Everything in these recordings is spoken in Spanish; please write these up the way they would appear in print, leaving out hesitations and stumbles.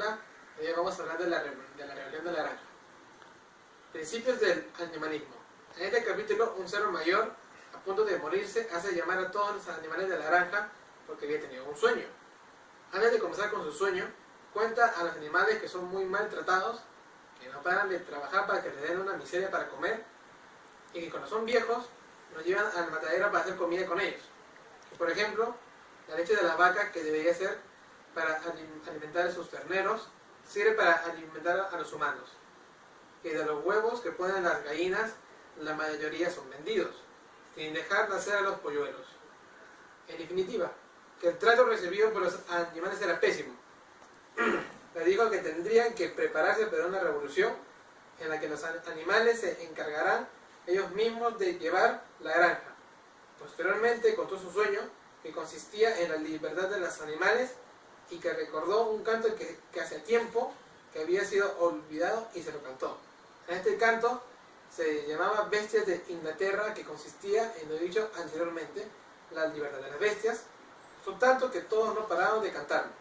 Hoy vamos a hablar de la rebelión de la granja. Principios del animalismo. En este capítulo, un cerdo mayor, a punto de morirse, hace llamar a todos los animales de la granja porque había tenido un sueño. Antes de comenzar con su sueño, cuenta a los animales que son muy maltratados, que no paran de trabajar para que les den una miseria para comer, y que cuando son viejos, los llevan al matadero para hacer comida con ellos. Y, por ejemplo, la leche de la vaca, que debería ser para alimentar a sus terneros, sirve para alimentar a los humanos. Y de los huevos que ponen las gallinas, la mayoría son vendidos, sin dejar nacer a los polluelos. En definitiva, que el trato recibido por los animales era pésimo. Le dijo que tendrían que prepararse para una revolución en la que los animales se encargarán ellos mismos de llevar la granja. Posteriormente contó su sueño, que consistía en la libertad de los animales, y que recordó un canto que hacía tiempo que había sido olvidado y se lo cantó. En este canto se llamaba Bestias de Inglaterra, que consistía en lo dicho anteriormente, la libertad de las bestias, por tanto que todos no pararon de cantarlo.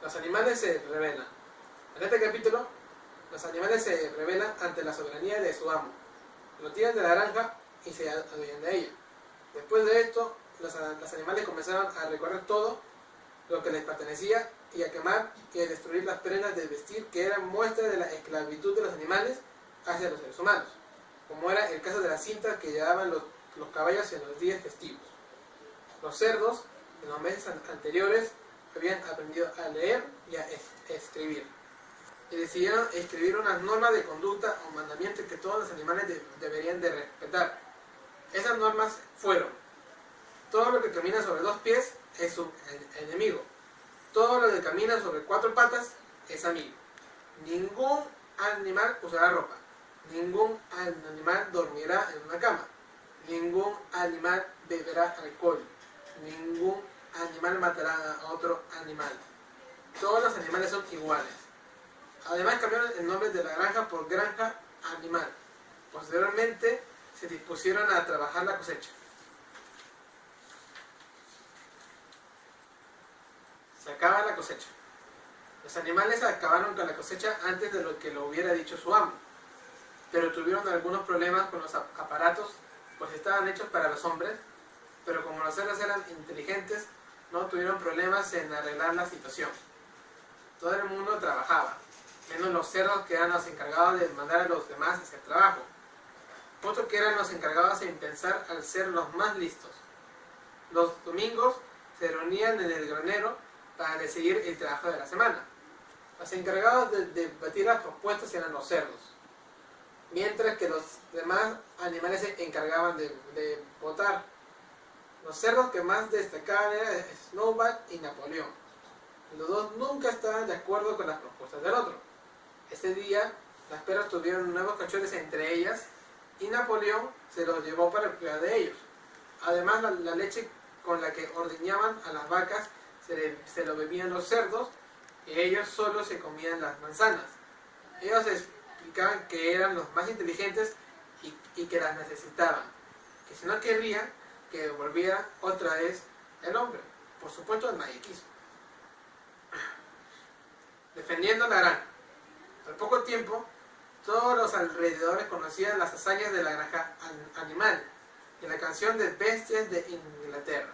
Los animales se rebelan. En este capítulo, los animales se rebelan ante la soberanía de su amo. Lo tiran de la granja y se adueñan de ella. Después de esto, los animales comenzaron a recorrer todo lo que les pertenecía y a quemar y a destruir las prendas de vestir que eran muestra de la esclavitud de los animales hacia los seres humanos, como era el caso de las cintas que llevaban los caballos en los días festivos. Los cerdos, en los meses anteriores, habían aprendido a leer y a escribir, y decidieron escribir unas normas de conducta o mandamientos que todos los animales deberían de respetar. Esas normas fueron: todo lo que camina sobre dos pies es su enemigo. Todo lo que camina sobre cuatro patas es amigo. Ningún animal usará ropa. Ningún animal dormirá en una cama. Ningún animal beberá alcohol. Ningún animal matará a otro animal. Todos los animales son iguales. Además cambiaron el nombre de la granja por Granja Animal. Posteriormente se dispusieron a trabajar la cosecha. Se acaba la cosecha. Los animales acabaron con la cosecha antes de lo que lo hubiera dicho su amo, pero tuvieron algunos problemas con los aparatos, pues estaban hechos para los hombres, pero como los cerdos eran inteligentes, no tuvieron problemas en arreglar la situación. Todo el mundo trabajaba, menos los cerdos, que eran los encargados de mandar a los demás a hacer trabajo, otros que eran los encargados en pensar al ser los más listos. Los domingos se reunían en el granero para decidir el trabajo de la semana. Los encargados de batir las propuestas eran los cerdos, mientras que los demás animales se encargaban de votar. Los cerdos que más destacaban eran Snowball y Napoleón. Los dos nunca estaban de acuerdo con las propuestas del otro. Ese día, las perras tuvieron nuevos cachorros entre ellas, y Napoleón se los llevó para cuidar de ellos. Además, la leche con la que ordeñaban a las vacas se lo bebían los cerdos, y ellos solo se comían las manzanas. Ellos explicaban que eran los más inteligentes y que las necesitaban, que si no querían que volviera otra vez el hombre. Por supuesto, nadie quiso. Defendiendo la granja. Al poco tiempo, todos los alrededores conocían las hazañas de la granja animal, y la canción de Bestias de Inglaterra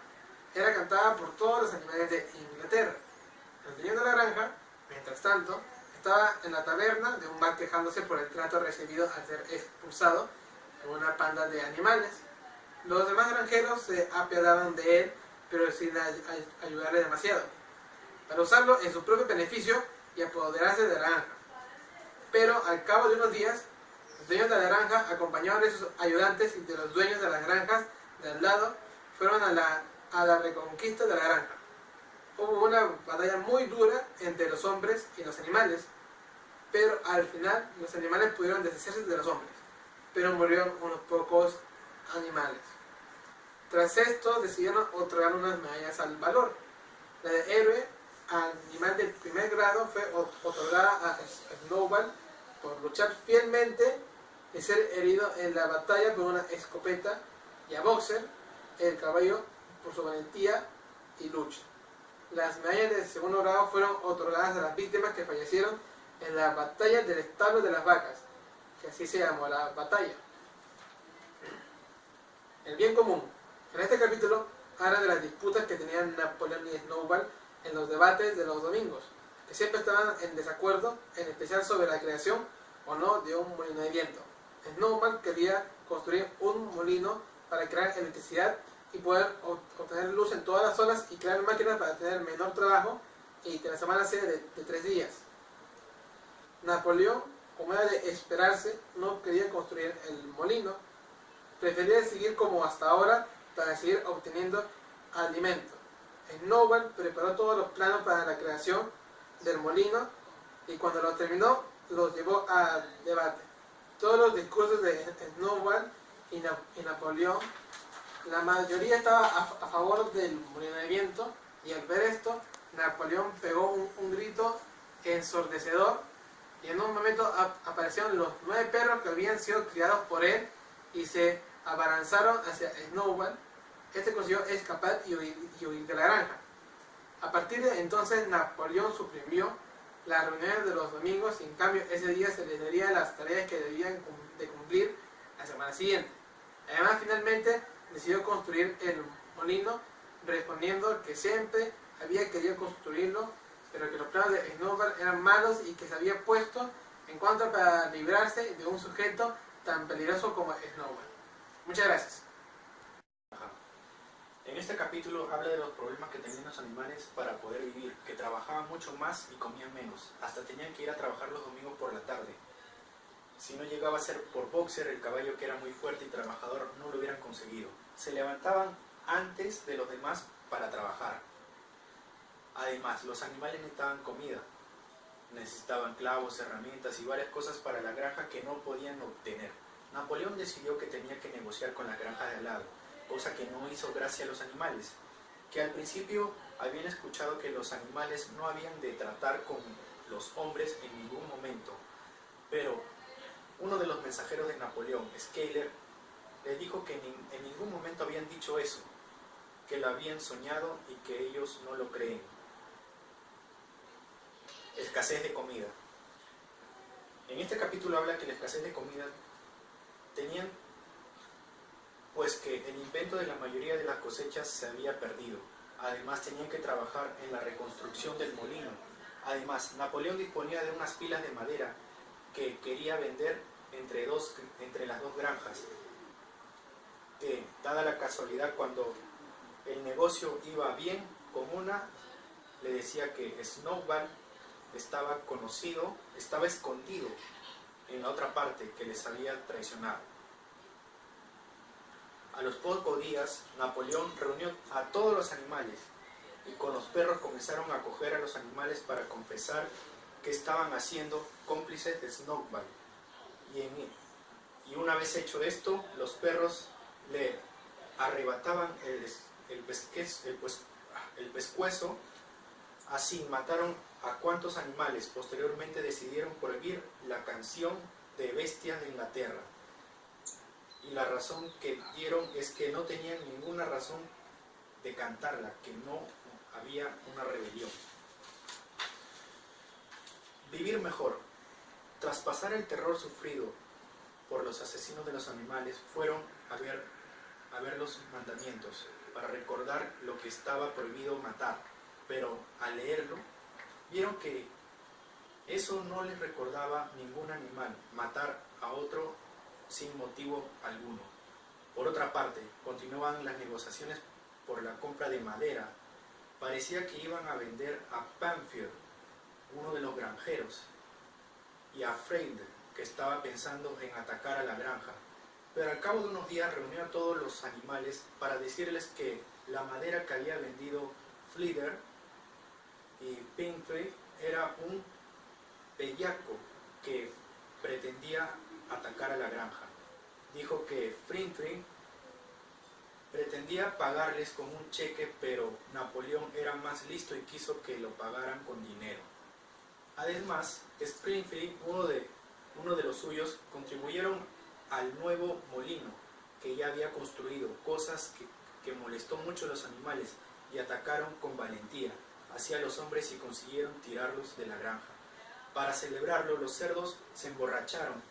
era cantada por todos los animales de Inglaterra. El dueño de la granja, mientras tanto, estaba en la taberna de un bar quejándose por el trato recibido al ser expulsado por una panda de animales. Los demás granjeros se apiadaban de él, pero sin ayudarle demasiado, para usarlo en su propio beneficio y apoderarse de la granja. Pero al cabo de unos días, los dueños de la granja, acompañados de sus ayudantes y de los dueños de las granjas de al lado, fueron a la reconquista de la granja. Hubo una batalla muy dura entre los hombres y los animales, pero al final los animales pudieron deshacerse de los hombres, pero murieron unos pocos animales. Tras esto decidieron otorgar unas medallas al valor. La de héroe animal del primer grado fue otorgada a Snowball por luchar fielmente y ser herido en la batalla por una escopeta, y a Boxer, el caballo, por su valentía y lucha. Las medallas de segundo grado fueron otorgadas a las víctimas que fallecieron en la batalla del establo de las vacas, que así se llamó la batalla. El bien común. En este capítulo habla de las disputas que tenían Napoleón y Snowball en los debates de los domingos, que siempre estaban en desacuerdo, en especial sobre la creación o no de un molino de viento. Snowball quería construir un molino para crear electricidad y poder obtener luz en todas las zonas y crear máquinas para tener menor trabajo y que la semana sea de 3 días. Napoleón, como era de esperarse, no quería construir el molino, prefería seguir como hasta ahora para seguir obteniendo alimento. Snowball preparó todos los planos para la creación del molino y cuando lo terminó los llevó a debate. Todos los discursos de Snowball y Napoleón, la mayoría estaba a favor del molino de viento, y al ver esto Napoleón pegó un grito ensordecedor y en un momento aparecieron los 9 perros que habían sido criados por él y se abalanzaron hacia Snowball. Este consiguió escapar y huir de la granja. A partir de entonces Napoleón suprimió las reuniones de los domingos y en cambio ese día se les daría las tareas que debían de cumplir la semana siguiente. Además, finalmente decidió construir el molino, respondiendo que siempre había querido construirlo, pero que los planos de Snowball eran malos y que se había puesto en contra para librarse de un sujeto tan peligroso como Snowball. Muchas gracias. En este capítulo habla de los problemas que tenían los animales para poder vivir, que trabajaban mucho más y comían menos, hasta tenían que ir a trabajar los domingos por la tarde. Si no llegaba a ser por boxer, el caballo que era muy fuerte y trabajador no lo hubieran conseguido. Se levantaban antes de los demás para trabajar. Además, los animales necesitaban comida, necesitaban clavos, herramientas y varias cosas para la granja que no podían obtener. Napoleón decidió que tenía que negociar con la granja de al lado, cosa que no hizo gracia a los animales, que al principio habían escuchado que los animales no habían de tratar con los hombres en ningún momento, pero uno de los mensajeros de Napoleón, Schuyler, le dijo que en ningún momento habían dicho eso, que lo habían soñado y que ellos no lo creen. Escasez de comida. En este capítulo habla que la escasez de comida tenían pues que el invento de la mayoría de las cosechas se había perdido. Además tenían que trabajar en la reconstrucción del molino. Además, Napoleón disponía de unas pilas de madera que quería vender entre las dos granjas. Que, dada la casualidad, cuando el negocio iba bien con una, le decía que Snowball estaba escondido en la otra parte, que les había traicionado. A los pocos días, Napoleón reunió a todos los animales y con los perros comenzaron a coger a los animales para confesar que estaban haciendo cómplices de Snowball. Y una vez hecho esto, los perros le arrebataban el pescuezo, así mataron a cuantos animales. Posteriormente decidieron prohibir la canción de bestias de Inglaterra. Y la razón que dieron es que no tenían ninguna razón de cantarla, que no había una rebelión. Vivir mejor. Tras pasar el terror sufrido por los asesinos de los animales, fueron a ver los mandamientos para recordar lo que estaba prohibido matar, pero al leerlo vieron que eso no les recordaba ningún animal, matar a otro sin motivo alguno. Por otra parte, continuaban las negociaciones por la compra de madera. Parecía que iban a vender a Pamphile, uno de los granjeros, y a Freund, que estaba pensando en atacar a la granja. Pero al cabo de unos días reunió a todos los animales para decirles que la madera que había vendido Fleeder y Pinktree era un bellaco que pretendía atacar a la granja. Dijo que Pinktree pretendía pagarles con un cheque, pero Napoleón era más listo y quiso que lo pagaran con dinero. Además, Springfield, uno de los suyos, contribuyeron al nuevo molino que ya había construido, cosas que molestó mucho a los animales y atacaron con valentía. hacia los hombres y consiguieron tirarlos de la granja. Para celebrarlo, los cerdos se emborracharon,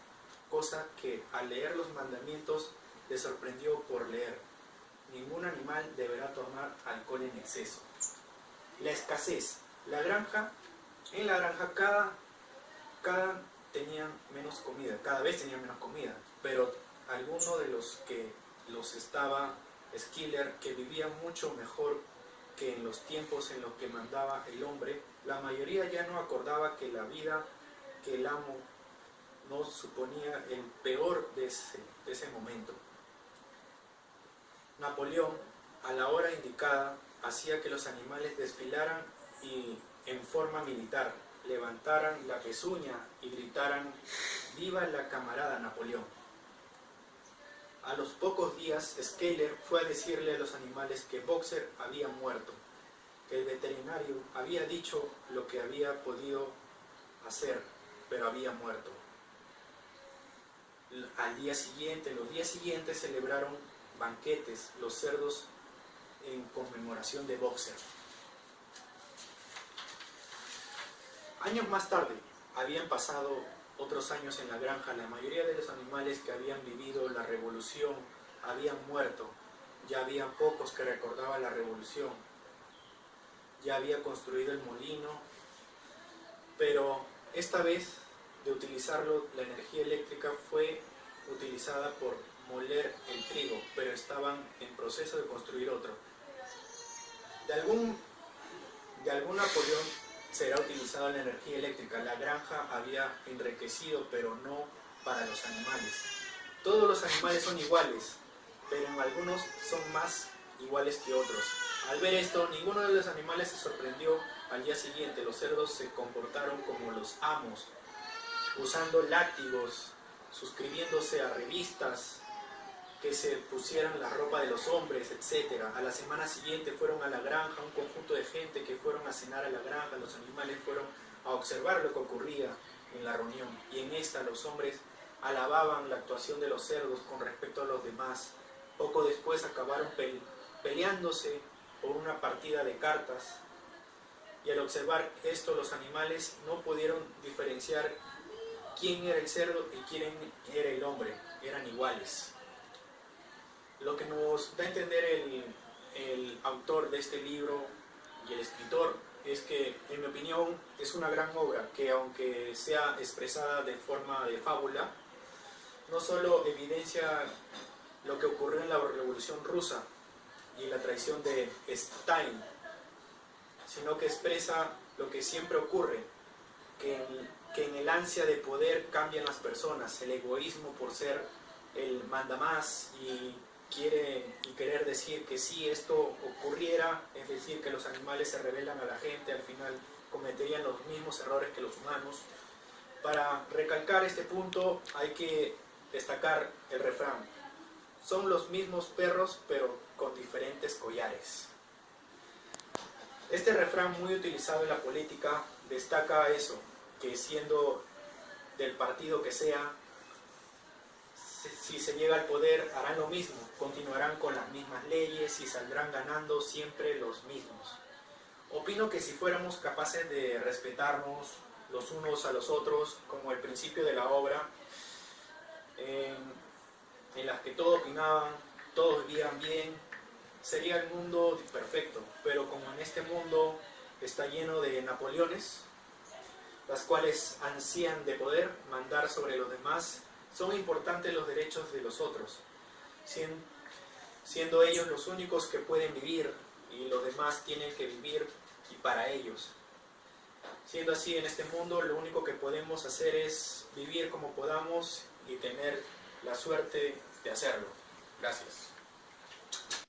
cosa que al leer los mandamientos les sorprendió por leer: ningún animal deberá tomar alcohol en exceso. La escasez. En la granja cada tenían menos comida, cada vez tenían menos comida, pero alguno de los que los estaba Skiller, que vivía mucho mejor que en los tiempos en los que mandaba el hombre, la mayoría ya no acordaba que la vida que el amo no suponía el peor de ese momento. Napoleón, a la hora indicada, hacía que los animales desfilaran y en forma militar levantaran la pezuña y gritaran: ¡viva la camarada Napoleón! A los pocos días, Schuyler fue a decirle a los animales que Boxer había muerto, que el veterinario había dicho lo que había podido hacer, pero había muerto. Los días siguientes celebraron banquetes, los cerdos, en conmemoración de Boxer. Años más tarde, habían pasado otros años en la granja. La mayoría de los animales que habían vivido la revolución habían muerto. Ya había pocos que recordaban la revolución. Ya había construido el molino, pero esta vez de utilizarlo, la energía eléctrica fue utilizada por moler el trigo, pero estaban en proceso de construir otro. De algún Napoleón será utilizada la energía eléctrica. La granja había enriquecido, pero no para los animales. Todos los animales son iguales, pero en algunos son más iguales que otros. Al ver esto, ninguno de los animales se sorprendió. Al día siguiente, los cerdos se comportaron como los amos, usando látigos, suscribiéndose a revistas, que se pusieran la ropa de los hombres, etc. A la semana siguiente fueron a la granja, un conjunto de gente que fueron a cenar a la granja. Los animales fueron a observar lo que ocurría en la reunión, y en esta los hombres alababan la actuación de los cerdos con respecto a los demás. Poco después acabaron peleándose por una partida de cartas, y al observar esto los animales no pudieron diferenciar quién era el cerdo y quién era el hombre. Eran iguales. Lo que nos da a entender el autor de este libro y el escritor es que, en mi opinión, es una gran obra que, aunque sea expresada de forma de fábula, no solo evidencia lo que ocurrió en la Revolución Rusa y la traición de Stalin, sino que expresa lo que siempre ocurre, que en el ansia de poder cambian las personas, el egoísmo por ser el mandamás y querer decir que si esto ocurriera, es decir, que los animales se rebelan a la gente, al final cometerían los mismos errores que los humanos. Para recalcar este punto hay que destacar el refrán: son los mismos perros pero con diferentes collares. Este refrán, muy utilizado en la política, destaca eso, que siendo del partido que sea, si se llega al poder harán lo mismo, continuarán con las mismas leyes y saldrán ganando siempre los mismos. Opino que si fuéramos capaces de respetarnos los unos a los otros, como el principio de la obra, en las que todos opinaban, todos vivían bien, sería el mundo perfecto. Pero como en este mundo está lleno de Napoleones, las cuales ansían de poder mandar sobre los demás, son importantes los derechos de los otros, siendo ellos los únicos que pueden vivir y los demás tienen que vivir y para ellos. Siendo así, en este mundo lo único que podemos hacer es vivir como podamos y tener la suerte de hacerlo. Gracias.